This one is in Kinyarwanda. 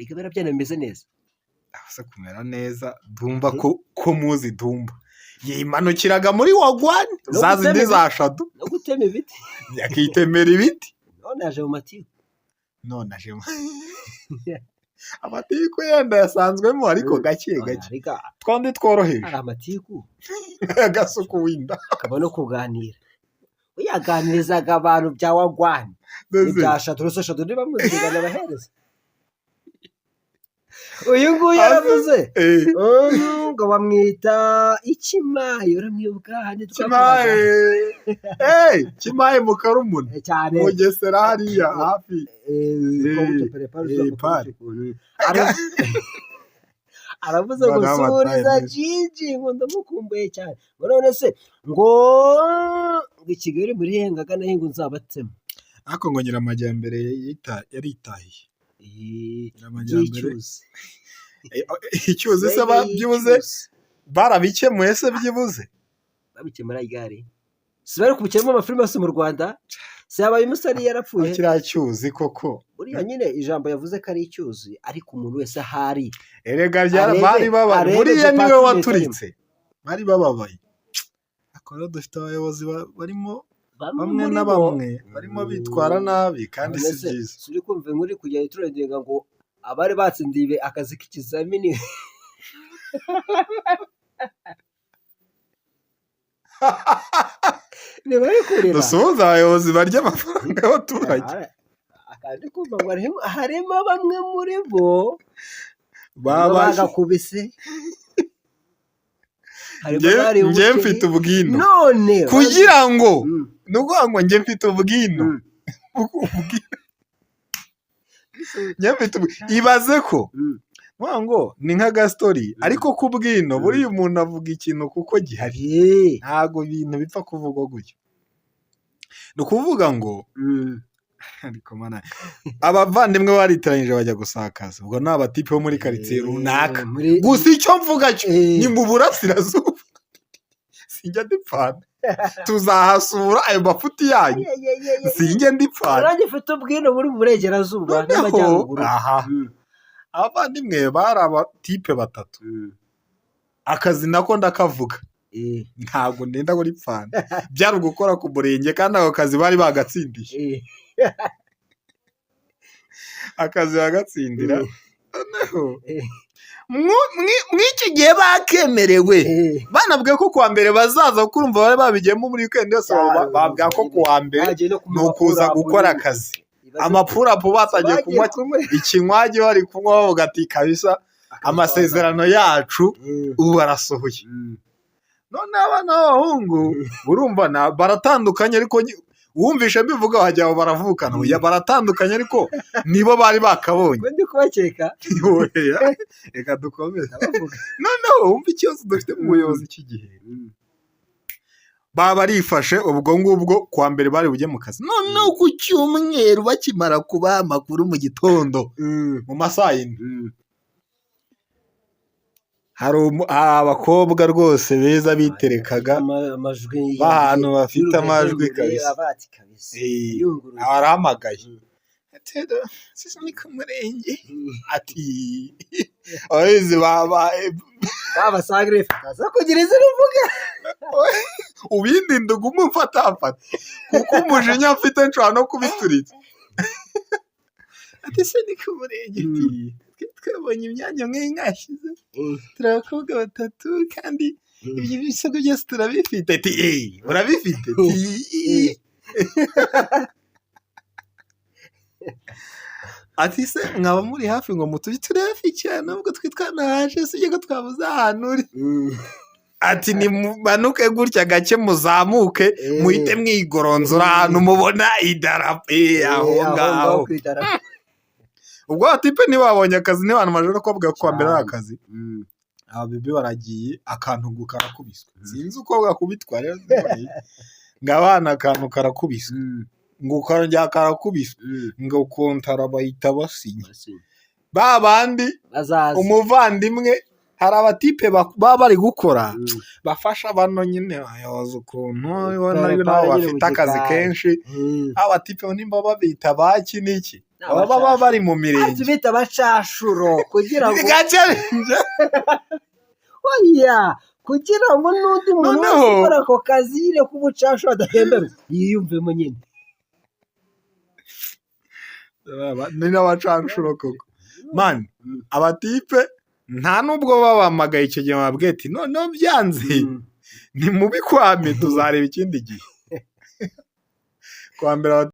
bikabera byanameze neza asa kumera neza dumba ko muzi dumba yimanukiraga muri wagwani zazindi za shadu no gutema ibiti yakitemera ibiti none aje mu matiku amatiku yenda yasanzwemo ariko gake twandi tworoheje hari amatiku agasuku winda akaba no kuganira uyaganirizaga abantu bya wagwani ibyashatu rusashatu niba muzigana abahereza uyu nguyu yaravuze ngo bamwita ikimaye uramwibuka kimaye mu karumuna mu Gesera hariya hafi aravuze ngo suriza Gigi ngo ndamukumbuye cyane none se ngo i Kigali muri hengaga naho ngo nzabatsemo ariko ngo Nyiramajyambere yaritahiye icyuzi se babyibuze barabikemuye se byibuze babikemura igare si bari kubikemura amafilime yose mu Rwanda si yabaye umusari yarapfuye kiriya cyuzi koko buriya nyine ijambo yavuze ko ari icyuzi ariko umuntu wese ahari erega bari babaye buriya niwe waturitse bari bababaye akora dufite abayobozi barimo bamwe na bamwe barimo bitwara nabi kandi si byiza turi kumva inkuru kujya turengenga ngo abari batsindiye akazi k'ikizamini dusuhuza abayobozi barya amafaranga y'abaturage akandi kumva ngo harimo bamwe muri bo bagakubise njye mfite ubwino kugira ngo ni ukuvuga ngo njye mfite ubwino ibaze ko ngo ni nk'agastori ariko ku bwino buriya umuntu avuga ikintu kuko gihari ntabwo ibintu bipfa kuvugwa gutyo ni ukuvuga ngo abavandimwe baritiranyije bajya gusakaza ubwo ni abatipe bo muri karitsiye runaka gusa icyo mvuga cyo ni mu burasirazuba sinjya ndipfana tuzahasura ayo mafuti yanyu sinjye ndipfana nanjye mfite ubwino muri burengerazuba n'amajyaruguru abavandimwe bari abatipe batatu akazi nako ndakavuga ntabwo ndenda muri pfana byari ugukora ku murenge kandi ako kazi bari bagatsindiye akazi bagatsindira mw'iki gihe bakemerewe banabwiye ko kuwa mbere bazaza kuko urumva bari babigiyemo muri weekend yose babwira ko kuwa mbere ni ukuza gukora akazi amapurapu batangiye kunywa ikinywaji bari kunywa bavuga ati kabisa amasezerano yacu ubu arasohoye none abana b'abahungu urumva baratandukanye ariko wumvishe mbivuga wajya aho baravukana baratandukanye ariko nibo bari bakabonye ndi kubakeka reka dukomeze noneho wumva ikibazo dufite mu buyobozi iki gihe baba barifashe ubwo ngubwo kuwa mbere bari bujye mu kazi noneho ku cyumweru bakimara kubaha amakuru mu gitondo mu masaha y'ine hari abakobwa rwose beza biterekaga b'ahantu bafite amajwi kabisa arahamagaye sisi ni ku murenge ati abahizi babasagire fakaza kugira izina uvuga ubindi ndugumu mfata kuko umujinya mfite nshobora no kubituritsa ati se ni ku murenge twabonye imyanya nk'ingashize turi abakobwa batatu kandi ibyo bisabwa byose turabifite ati urabifite ati se mwaba muri hafi ngo mutujye turi cyane nubwo twitwanaje sijye ko twabuze ahantu uri ati nimumanuke gutya gake muzamuke muhite mwigoronzora ahantu mubona idarapo aho ngaho ubwo abatipe ntibabonye akazi n'abantu majoro ko bavuga ko mbere ari akazi ababibi baragiye akantu karakubiswe sinzi uko gakubitwa rero ngo abana akantu karakubiswe ngo karongera karakubiswe ngo kontara bahita basinya ba bandi umuvandimwe hari abatipe baba bari gukora bafasha bano nyine bayoboza ukuntu nabo bafite akazi kenshi abatipe nimba babita baki n'iki baba bari mu mirenge tubita abacashuro kugira ngo gacarenje oya kugira ngo n'undi muntu wese ukora ako kazi yire k'ubucashuro adahemberwa yiyumvemo nyine ni n'abacashuro koko mani abatipe nta nubwo babamagaye icyo gihe bababwiye ati noneho byanze ni mubi kwame tuzareba ikindi gihe kwambera